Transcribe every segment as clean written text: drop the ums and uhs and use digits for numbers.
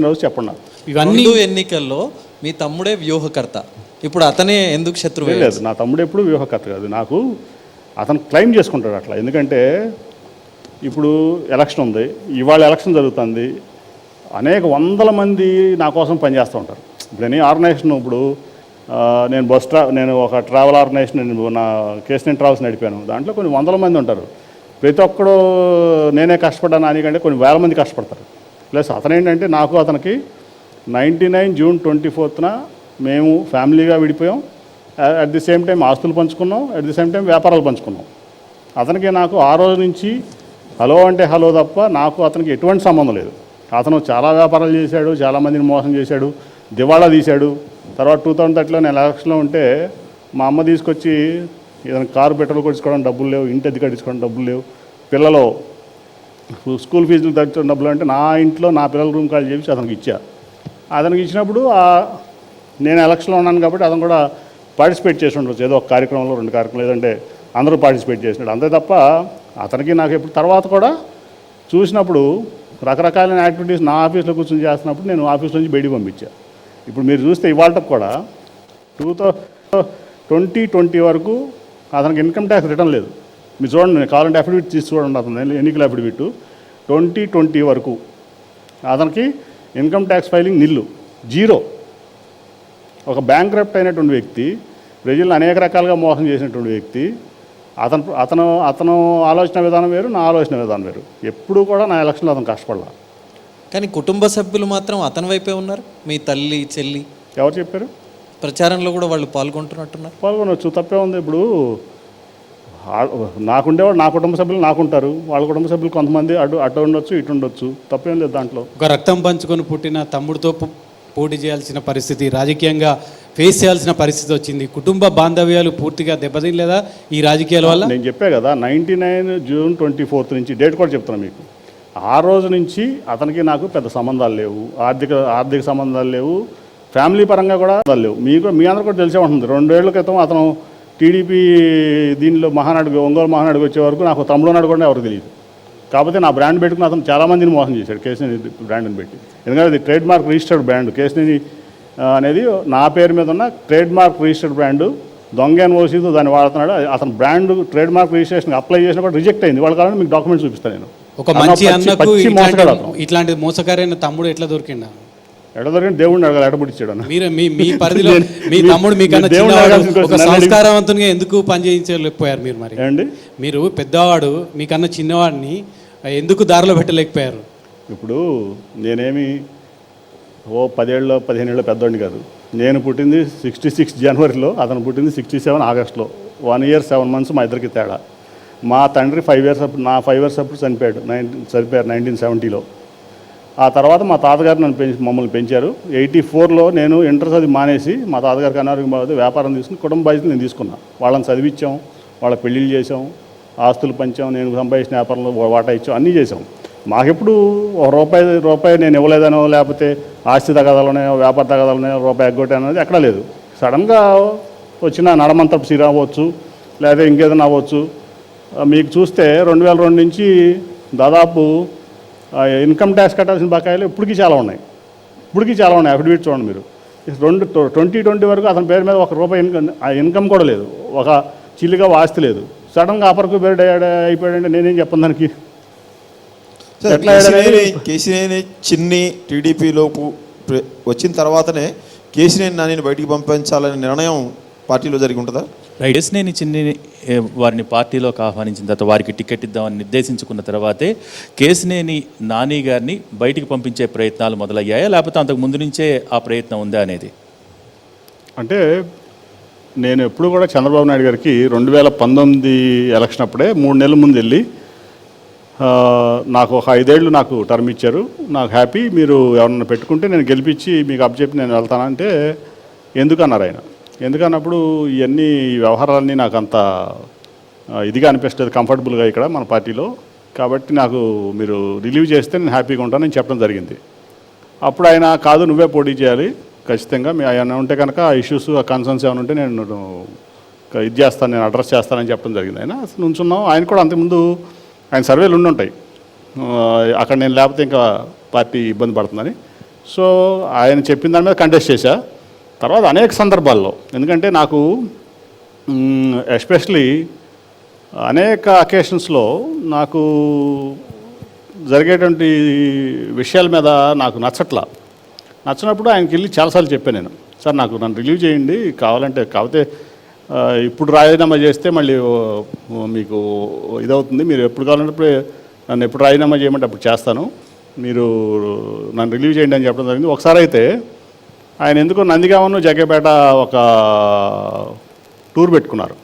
రోజు చెప్పండి నాకు. ఇవన్నీ ఎన్నికల్లో మీ తమ్ముడే వ్యూహకర్త, ఇప్పుడు అతనే ఎందుకు శత్రువు? లేదు, నా తమ్ముడు ఎప్పుడు వ్యూహకర్త కాదు. నాకు అతను క్లెయిమ్ చేసుకుంటాడు అట్లా. ఎందుకంటే ఇప్పుడు ఎలక్షన్ ఉంది, ఇవాళ ఎలక్షన్ జరుగుతుంది, అనేక వందల మంది నా కోసం పనిచేస్తూ ఉంటారు. ఇప్పుడు నేను ఆర్గనైజేషన్, ఇప్పుడు నేను ఒక ట్రావెల్ ఆర్గనైజేషన్, నేను నా కేసీఎన్ ట్రావెల్స్ నడిపాను. దాంట్లో కొన్ని వందల మంది ఉంటారు. ప్రతి ఒక్కడు నేనే కష్టపడ్డాను అని కంటే కొన్ని వేల మంది కష్టపడతారు. ప్లస్ అతను ఏంటంటే, నాకు అతనికి 99 జూన్ 24న మేము ఫ్యామిలీగా విడిపోయాం. అట్ ది సేమ్ టైం ఆస్తులు పంచుకున్నాం, అట్ ది సేమ్ టైం వ్యాపారాలు పంచుకున్నాం. అతనికి నాకు ఆ రోజు నుంచి హలో అంటే హలో తప్ప నాకు అతనికి ఎటువంటి సంబంధం లేదు. అతను చాలా వ్యాపారాలు చేశాడు, చాలామందిని మోసం చేశాడు, దివాళా తీశాడు. తర్వాత 2030లో నేను ఎలక్షన్లో ఉంటే మా అమ్మ తీసుకొచ్చి ఏదైనా కారు పెట్రోల్ కొట్టించుకోవడం డబ్బులు లేవు, ఇంటి అద్దె కట్టించుకోవడం డబ్బులు లేవు, పిల్లలు స్కూల్ ఫీజులు తగ్గించడం డబ్బులు అంటే నా ఇంట్లో నా పిల్లల రూమ్ కాల్ చేసి అతనికి ఇచ్చా. అతనికి ఇచ్చినప్పుడు నేను ఎలక్షన్లో ఉన్నాను కాబట్టి అతను కూడా పార్టిసిపేట్ చేసి ఉండొచ్చు, ఏదో ఒక కార్యక్రమంలో 2 కార్యక్రమం, లేదంటే అందరూ పార్టిసిపేట్ చేసినాడు. అంతే తప్ప అతనికి నాకు ఎప్పుడు తర్వాత కూడా చూసినప్పుడు రకరకాలైన యాక్టివిటీస్ నా ఆఫీస్లో కూర్చొని చేస్తున్నప్పుడు నేను ఆఫీస్ నుంచి బయటికి పంపించా. ఇప్పుడు మీరు చూస్తే ఇవాళ కూడా 2020 వరకు అతనికి ఇన్కమ్ ట్యాక్స్ రిటర్న్ లేదు. మీరు చూడండి, నేను కావాలంటే అఫిడవిట్ తీసి చూడండి, అతను ఎన్నికల అఫిడవిట్ 2020 వరకు అతనికి ఇన్కమ్ ట్యాక్స్ ఫైలింగ్ జీరో. ఒక బ్యాంక్రప్ట్ అయినటువంటి వ్యక్తి, ప్రజలను అనేక రకాలుగా మోసం చేసినటువంటి వ్యక్తి. అతను ఆలోచన విధానం వేరు, నా ఆలోచన విధానం వేరు. ఎప్పుడూ కూడా నా ఎలక్షన్లో అతను కష్టపడాల. కానీ కుటుంబ సభ్యులు మాత్రం అతని వైపే ఉన్నారు. మీ తల్లి, చెల్లి ఎవరు చెప్పారు? ప్రచారంలో కూడా వాళ్ళు పాల్గొంటున్నట్టున్నారు. పాల్గొనవచ్చు, తప్పే ఉంది. ఇప్పుడు నాకుండేవాడు, నా కుటుంబ సభ్యులు నాకుంటారు, వాళ్ళ కుటుంబ సభ్యులు కొంతమంది అటు ఉండొచ్చు, ఇటు ఉండొచ్చు, తప్పేం లేదు దాంట్లో. ఒక రక్తం పంచుకొని పుట్టిన తమ్ముడితో పోటీ చేయాల్సిన పరిస్థితి, రాజకీయంగా ఫేస్ చేయాల్సిన పరిస్థితి వచ్చింది. కుటుంబ బాంధవ్యాలు పూర్తిగా దెబ్బతినలేదా ఈ రాజకీయాల వల్ల? నేను చెప్పే కదా, 99 జూన్ 24 నుంచి డేట్ కూడా చెప్తాను మీకు. ఆ రోజు నుంచి అతనికి నాకు పెద్ద సంబంధాలు లేవు, ఆర్థిక సంబంధాలు లేవు, ఫ్యామిలీ పరంగా కూడా లేవు. మీ అందరూ కూడా తెలిసే ఉంటుంది. 2 ఏళ్ల క్రితం అతను టీడీపీ దీనిలో ఒంగోలు మహానాడుకు వచ్చే వరకు నాకు తమ్ముడు నాడు కూడా ఎవరికి తెలియదు. కాకపోతే నా బ్రాండ్ పెట్టుకుని అతను చాలామందిని మోసం చేశాడు, కేసీనేని బ్రాండ్ని పెట్టి. ఎందుకంటే అది trade mark registered brand. Kesineni అనేది నా పేరు మీద ఉన్న ట్రేడ్ మార్క్ రిజిస్టర్డ్ బ్రాండు. దొంగ ఓసీతో దాన్ని వాడుతున్నాడు. అతను brand trade mark registration apply చేసినా కూడా రిజెక్ట్ అయింది. వాళ్ళ కాలంలో మీకు డాక్యుమెంట్స్ చూపిస్తాను నేను. ఒక మంచి అన్నకు ఇట్లాంటి మోసకారైన తమ్ముడు ఎట్లా దొరికిందా? ఎడ దొరికిన దేవుడిని అడగాలి, ఎడబుడిచ్చాడు. మీరు మీ పరిధిలో మీ తమ్ముడు మీకన్నా ఒక సంస్కారవంతునిగా ఎందుకు పనిచేయించలేకపోయారు మీరు? మరి ఏంటి, మీరు పెద్దవాడు, మీకన్నా చిన్నవాడిని ఎందుకు దారిలో పెట్టలేకపోయారు? ఇప్పుడు నేనేమి 10 ఏళ్ళు 15 ఏళ్ళు పెద్దవాడిని కాదు. నేను పుట్టింది 66 జనవరిలో, అతను పుట్టింది 67 ఆగస్టులో. 1 year 7 months మా ఇద్దరికి తేడా. మా తండ్రి 5 years అప్పుడు, నా 5 years అప్పుడు చనిపోయారు 1970లో. ఆ తర్వాత మా తాతగారు మమ్మల్ని పెంచారు. 84లో నేను ఇంటర్ చదివి మానేసి, మా తాతగారికి అనారోగ్యం బాగుంది, వ్యాపారం తీసుకుని కుటుంబ బాధ్యతలు నేను తీసుకున్నాను. వాళ్ళని చదివించాం, వాళ్ళ పెళ్ళిళ్ళు చేసాం, ఆస్తులు పంచాం, నేను సంపాదించిన వ్యాపారంలో వాటా ఇచ్చాం, అన్నీ చేసాం. మాకెప్పుడు రూపాయి నేను ఇవ్వలేదనో, లేకపోతే ఆస్తి తగాదాలనే, వ్యాపార తగాదాలనే రూపాయి ఎగ్గొట్టాను అనేది ఎక్కడా లేదు. సడన్గా వచ్చిన నడమంతపు సిరా అవ్వచ్చు, లేదా ఇంకేదైనా అవ్వచ్చు. మీకు చూస్తే 2002 నుంచి దాదాపు ఇన్కమ్ ట్యాక్స్ కట్టాల్సిన బకాయిలు ఇప్పటికీ చాలా ఉన్నాయి. అఫిడవిట్ చూడండి మీరు. 2020 వరకు అతని పేరు మీద ₹1 ఇన్కమ్ కూడా లేదు, ఒక చిల్లిగా ఆస్తి లేదు. సడన్గా అపరకు పేరు అయిపోయాడంటే నేనేం చెప్పను దానికి. కేసీనేని చిన్ని టీడీపీలోకి వచ్చిన తర్వాతనే కేసీనేని నానిని బయటికి పంపించాలనే నిర్ణయం పార్టీలో జరిగి ఉంటుందా? కేసీనేని చిన్ని వారిని పార్టీలోకి ఆహ్వానించిన తర్వాత, వారికి టికెట్ ఇద్దామని నిర్దేశించుకున్న తర్వాతే కేసీనేని నాని గారిని బయటికి పంపించే ప్రయత్నాలు మొదలయ్యాయా, లేకపోతే అంతకు ముందు నుంచే ఆ ప్రయత్నం ఉందా అనేది? అంటే నేను ఎప్పుడు కూడా చంద్రబాబు నాయుడు గారికి 2019 ఎలక్షన్ అప్పుడే 3 నెలల ముందు వెళ్ళి, నాకు ఒక 5 ఏళ్ళు నాకు టర్మ్ ఇచ్చారు, నాకు హ్యాపీ, మీరు ఎవరన్నా పెట్టుకుంటే నేను గెలిపించి మీకు అప్పచెప్పి నేను వెళ్తానంటే ఎందుకన్నారు ఆయన. ఎందుకన్నప్పుడు ఇవన్నీ వ్యవహారాలన్నీ నాకు అంత ఇదిగా అనిపిస్తుంది, కంఫర్టబుల్గా ఇక్కడ మన పార్టీలో. కాబట్టి నాకు మీరు రిలీవ్ చేస్తే నేను హ్యాపీగా ఉంటానని చెప్పడం జరిగింది. అప్పుడు ఆయన కాదు, నువ్వే పోటీ చేయాలి ఖచ్చితంగా, మీ ఏమైనా ఉంటే కనుక ఆ ఇష్యూస్, ఆ కన్సర్న్స్ ఏమైనా ఉంటే నేను ఇది చేస్తాను, నేను అడ్రస్ చేస్తానని చెప్పడం జరిగింది. ఆయన నుంచున్నాం. ఆయన కూడా అంతకుముందు ఆయన సర్వేలు ఉండుంటాయి, అక్కడ నేను లేకపోతే ఇంకా పార్టీ ఇబ్బంది పడుతుందని సో ఆయన చెప్పిన దాని మీద కంటెస్ట్ చేశా. తర్వాత అనేక సందర్భాల్లో, ఎందుకంటే నాకు ఎస్పెషలీ అనేక అకేషన్స్లో నాకు జరిగేటువంటి విషయాల మీద నాకు నచ్చినప్పుడు ఆయనకి వెళ్ళి చాలాసార్లు చెప్పాను నేను, సార్ నన్ను రిలీవ్ చేయండి కాకపోతే ఇప్పుడు రాజీనామా చేస్తే మళ్ళీ మీకు ఇదవుతుంది, మీరు ఎప్పుడు కావాలంటే నన్ను ఎప్పుడు రాజీనామా చేయమంటే అప్పుడు చేస్తాను, మీరు నన్ను రిలీవ్ చేయండి అని చెప్పడం జరిగింది. ఒకసారి అయితే ఆయన ఎందుకో నందిగామను జగ్గపేట ఒక టూర్ పెట్టుకున్నారు,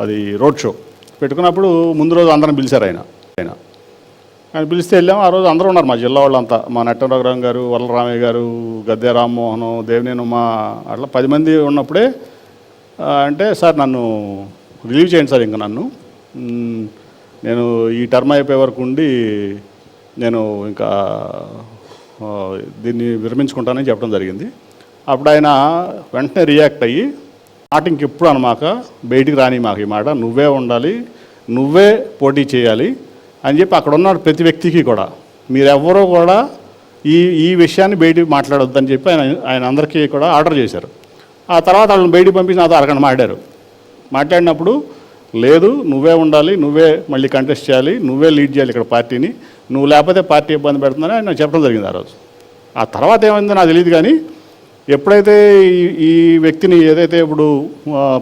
అది రోడ్ షో పెట్టుకున్నప్పుడు ముందు రోజు అందరం పిలిచారు ఆయన పిలిస్తే వెళ్ళాము. ఆ రోజు అందరూ ఉన్నారు, మా జిల్లా వాళ్ళంతా, మా నట్టరాఘరావు గారు, వరలరామయ్య గారు, గద్దె రామ్మోహన్, దేవినేని ఉమా, అట్లా 10 మంది ఉన్నప్పుడే అంటే సార్ నన్ను రిలీవ్ చేయండి సార్, ఇంకా నేను ఈ టర్మ్ అయిపోయే వరకు ఉండి నేను ఇంకా దీన్ని విరమించుకుంటానని చెప్పడం జరిగింది. అప్పుడు ఆయన వెంటనే రియాక్ట్ అయ్యి, మాట ఇంకెప్పుడు అనమాక, బయటికి రాని మాకు ఈ మాట, నువ్వే ఉండాలి, నువ్వే పోటీ చేయాలి అని చెప్పి అక్కడ ఉన్న ప్రతి వ్యక్తికి కూడా, మీరెవ్వరూ కూడా ఈ విషయాన్ని బయటికి మాట్లాడొద్దని చెప్పి ఆయన అందరికీ కూడా ఆర్డర్ చేశారు. ఆ తర్వాత వాళ్ళని బయటికి పంపించి నాతో అరగంట మాట్లాడినప్పుడు, లేదు నువ్వే ఉండాలి, నువ్వే మళ్ళీ కంటెస్ట్ చేయాలి, నువ్వే లీడ్ చేయాలి ఇక్కడ పార్టీని, నువ్వు లేకపోతే పార్టీ ఇబ్బంది పెడుతుందని ఆయన చెప్పడం జరిగింది ఆ రోజు. ఆ తర్వాత ఏమైందో నాకు తెలియదు, కానీ ఎప్పుడైతే ఈ వ్యక్తిని ఏదైతే ఇప్పుడు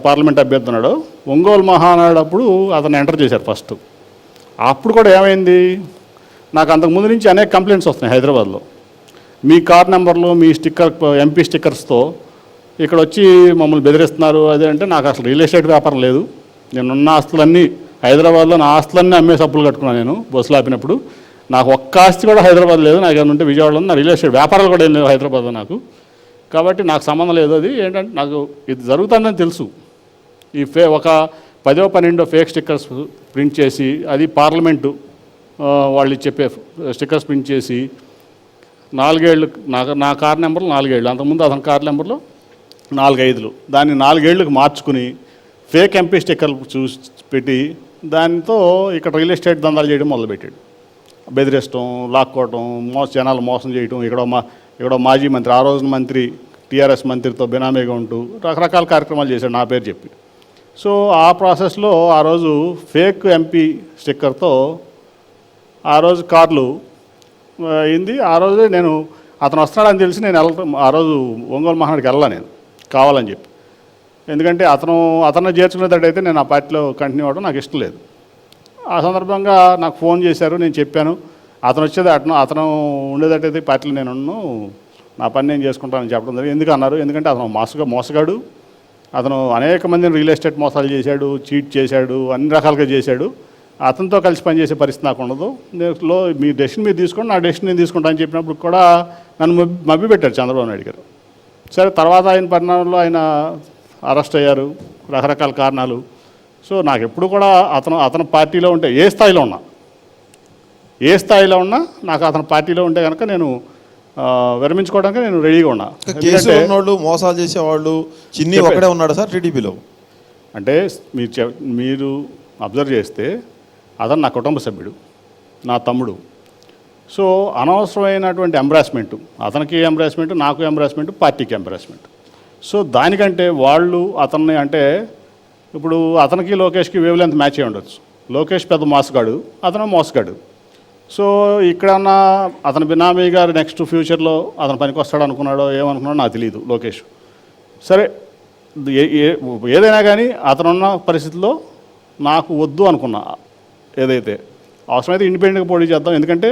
పార్లమెంట్ అభ్యర్థి ఉన్నాడో, ఒంగోలు మహానాడు అప్పుడు అతను ఎంటర్ చేశారు ఫస్ట్. అప్పుడు కూడా ఏమైంది, నాకు అంతకుముందు నుంచి అనేక కంప్లైంట్స్ వస్తున్నాయి హైదరాబాద్లో, మీ కార్ నెంబర్లు, మీ ఎంపీ స్టిక్కర్స్తో ఇక్కడ వచ్చి మమ్మల్ని బెదిరిస్తున్నారు అదే. అంటే నాకు అసలు రియల్ ఎస్టేట్ వ్యాపారం లేదు, నేనున్న ఆస్తులన్నీ హైదరాబాద్లో, నా ఆస్తులన్నీ అమ్మేసి అప్పులు కట్టుకున్నాను నేను బస్సులు ఆపినప్పుడు. నాకు ఒక్క ఆస్తి కూడా హైదరాబాద్ లేదు, నాకు ఏమైనా ఉంటే విజయవాడలో, నా రియల్ ఎస్టేట్ వ్యాపారాలు కూడా ఏం లేవు హైదరాబాద్లో నాకు, కాబట్టి నాకు సంబంధం లేదు. అది ఏంటంటే నాకు ఇది జరుగుతుందని తెలుసు. ఒక 10-12 ఫేక్ స్టిక్కర్స్ ప్రింట్ చేసి, అది పార్లమెంటు వాళ్ళు చెప్పే స్టిక్కర్స్ ప్రింట్ చేసి 4 ఏళ్ళు, నా కార్ నెంబర్లు 4 ఏళ్ళు, అంతకుముందు అతని కార్ నెంబర్లో 4-5, దాన్ని 4 ఏళ్ళకి మార్చుకుని ఫేక్ ఎంపీ స్టిక్కర్లు చూసి పెట్టి దానితో ఇక్కడ రియల్ ఎస్టేట్ దందాలు చేయడం మొదలుపెట్టాడు. బెదిరిస్తాం, లాక్కోవటం, జనాలు మోసం చేయటం, ఇక్కడ మాజీ మంత్రి, ఆ రోజున మంత్రి, టీఆర్ఎస్ మంత్రితో బినామీగా ఉంటూ రకరకాల కార్యక్రమాలు చేశాడు నా పేరు చెప్పి. సో ఆ ప్రాసెస్లో ఆ రోజు ఫేక్ ఎంపీ స్టిక్కర్తో ఆ రోజు కార్లు అయింది. ఆ రోజే నేను అతను వస్తున్నాడని తెలిసి నేను ఆ రోజు ఒంగోలు మహానాడికి వెళ్ళాను నేను కావాలని చెప్పి, ఎందుకంటే అతను చేర్చుకునేటట్టయితే నేను ఆ పార్టీలో కంటిన్యూ అవ్వడం నాకు ఇష్టం లేదు. ఆ సందర్భంగా నాకు ఫోన్ చేశారు, నేను చెప్పాను, అతను ఉండేటట్టయితే పార్టీలో నేను నా పని నేను చేసుకుంటానని చెప్పడం జరిగింది. ఎందుకు అన్నారు, ఎందుకంటే అతను మోసగాడు, అతను అనేక మందిని రియల్ ఎస్టేట్ మోసాలు చేశాడు, చీట్ చేశాడు, అన్ని రకాలుగా చేశాడు, అతనితో కలిసి పనిచేసే పరిస్థితి నాకు ఉండదు, మీ డెసిషన్ మీరు తీసుకోండి, నా డెసిషన్ నేను తీసుకుంటానని చెప్పినప్పుడు కూడా నన్ను మభ్యపెట్టారు చంద్రబాబు నాయుడు గారు. సరే, తర్వాత ఆయన పరిణామంలో ఆయన అరెస్ట్ అయ్యారు, రకరకాల కారణాలు. సో నాకు ఎప్పుడు కూడా అతను పార్టీలో ఉంటే, ఏ స్థాయిలో ఉన్నా నాకు అతని పార్టీలో ఉంటే కనుక నేను విరమించుకోవడానికి నేను రెడీగా ఉన్నా. కేసులో ఉన్నవాళ్ళు, మోసాలు చేసేవాళ్ళు చిన్ని ఒకడే ఉన్నాడు సార్ టీడీపీలో. అంటే మీరు అబ్జర్వ్ చేస్తే అతను నా కుటుంబ సభ్యుడు, నా తమ్ముడు. సో అనవసరమైనటువంటి ఎంబ్రాస్మెంటు, అతనికి ఎంబ్రాస్మెంట్, నాకు ఎంబ్రాస్మెంట్, పార్టీకి ఎంబ్రాస్మెంట్. సో దానికంటే వాళ్ళు అతన్ని, అంటే ఇప్పుడు అతనికి లోకేష్కి వేవ్ లెంత్ మ్యాచ్ అయి ఉండొచ్చు. లోకేష్ పెద్ద మోసగాడు, అతను మోసగాడు. సో ఇక్కడన్నా అతను బినామీ గారు నెక్స్ట్ ఫ్యూచర్లో అతను పనికి వస్తాడు అనుకున్నాడో ఏమనుకున్నాడో నాకు తెలియదు లోకేష్. సరే, ఏదైనా కానీ అతనున్న పరిస్థితిలో నాకు వద్దు అనుకున్నా, ఏదైతే అవసరమైతే ఇండిపెండెంట్గా పోటీ చేద్దాం, ఎందుకంటే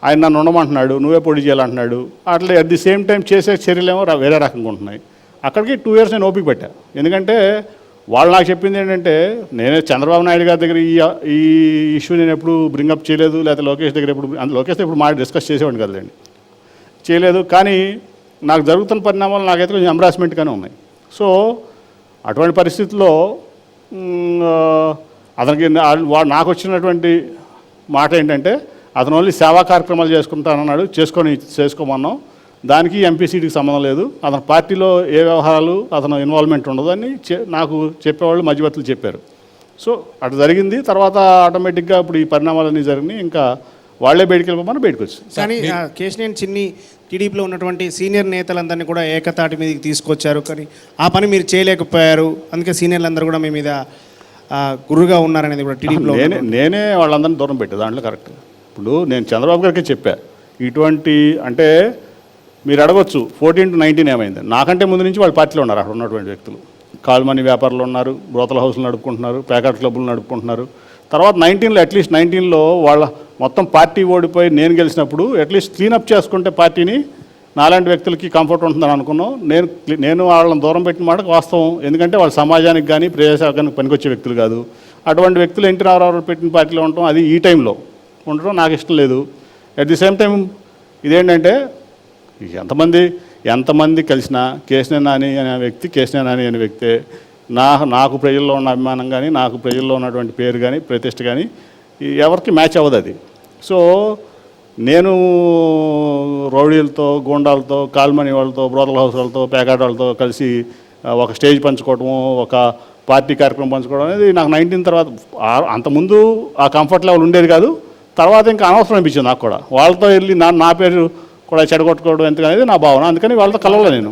ఆయన నన్ను ఉండమంటున్నాడు, నువ్వే పోటీ చేయాలంటున్నాడు. అట్లా అట్ ది సేమ్ టైం చేసే చర్యలేమో వేరే రకంగా ఉంటున్నాయి. అక్కడికి 2 years నేను ఓపిక పెట్టా, ఎందుకంటే వాళ్ళు నాకు చెప్పింది ఏంటంటే, నేనే చంద్రబాబు నాయుడు గారి దగ్గర ఈ ఇష్యూ నేను ఎప్పుడు బ్రింగప్ చేయలేదు, లేకపోతే లోకేష్ దగ్గర లోకేష్తో ఇప్పుడు డిస్కస్ చేసేవాడిని కదండి, చేయలేదు. కానీ నాకు జరుగుతున్న పరిణామాలు నాకైతే కొంచెం ఎంబ్రాస్మెంట్గానే ఉన్నాయి. సో అటువంటి పరిస్థితుల్లో అతనికి నాకు వచ్చినటువంటి మాట ఏంటంటే, అతను ఓన్లీ సేవా కార్యక్రమాలు చేసుకుంటానన్నాడు, చేసుకోమన్నాం, దానికి ఎంపీ సీటుకి సంబంధం లేదు, అతని పార్టీలో ఏ వ్యవహారాలు అతను ఇన్వాల్వ్మెంట్ ఉండదు అని నాకు చెప్పేవాళ్ళు మధ్యవర్తులు చెప్పారు. సో అటు జరిగింది. తర్వాత ఆటోమేటిక్గా ఇప్పుడు ఈ పరిణామాలన్నీ జరిగినాయి. ఇంకా వాళ్ళే బయటికి వెళ్ళిపోమని బయటకు వచ్చి. కానీ కేశినేని చిన్ని టీడీపీలో ఉన్నటువంటి సీనియర్ నేతలందరినీ కూడా ఏకతాటి మీదకి తీసుకొచ్చారు, కానీ ఆ పని మీరు చేయలేకపోయారు, అందుకే సీనియర్లందరూ కూడా మీ మీద గురుగా ఉన్నారనేది కూడా టీడీపీలో నేనే వాళ్ళందరినీ దూరం పెట్టే దాంట్లో కరెక్ట్. ఇప్పుడు నేను చంద్రబాబు గారికి చెప్పా, ఇటువంటి అంటే మీరు అడగొచ్చు 14 to 19 ఏమైంది, నాకంటే ముందు నుంచి వాళ్ళ పార్టీలో ఉన్నారు అక్కడ ఉన్నటువంటి వ్యక్తులు. కాల్మనీ వ్యాపారులు ఉన్నారు, బ్రోతల హౌస్లు నడుపుకుంటున్నారు, ప్యాకెట్ క్లబ్లు నడుపుకుంటున్నారు. తర్వాత 19లో అట్లీస్ట్ 19లో వాళ్ళ మొత్తం పార్టీ ఓడిపోయి నేను గెలిచినప్పుడు అట్లీస్ట్ క్లీనప్ చేసుకుంటే పార్టీని నాలాంటి వ్యక్తులకి కంఫర్ట్ ఉంటుందని అనుకున్నాం. నేను వాళ్ళని దూరం పెట్టిన మాటకు వాస్తవం. ఎందుకంటే వాళ్ళు సమాజానికి కానీ ప్రజాసేవకానికి పనికొచ్చే వ్యక్తులు కాదు. అటువంటి వ్యక్తులు ఎన్టీ రామారావు పెట్టిన పార్టీలో ఉండటం, అది ఈ టైంలో ఉండటం నాకు ఇష్టం లేదు. అట్ ది సేమ్ టైం ఇదేంటంటే ఎంతమంది కలిసినా కేశినేని నాని అనే వ్యక్తి కేశినేని నాని అనే వ్యక్తే. నాకు ప్రజల్లో ఉన్న అభిమానం కానీ, నాకు ప్రజల్లో ఉన్నటువంటి పేరు కానీ, ప్రతిష్ట కానీ ఎవరికి మ్యాచ్ అవ్వదు అది. సో నేను రౌడీలతో, గూండాలతో, కాల్మనీ వాళ్ళతో, బ్రోతల హౌస్ వాళ్ళతో, ప్యాకెట్ వాళ్ళతో కలిసి ఒక స్టేజ్ పంచుకోవటము, ఒక పార్టీ కార్యక్రమం పంచుకోవడం అనేది నాకు 19 తర్వాత, అంతకుముందు ఆ కంఫర్ట్ లెవెల్ ఉండేది కాదు. తర్వాత ఇంకా అనవసరం అనిపించింది నాకు కూడా. వాళ్ళతో వెళ్ళి నా పేరు కూడా చెడగొట్టుకోవడం ఎందుకనేది నా భావన. అందుకని వాళ్ళతో కలవలే నేను.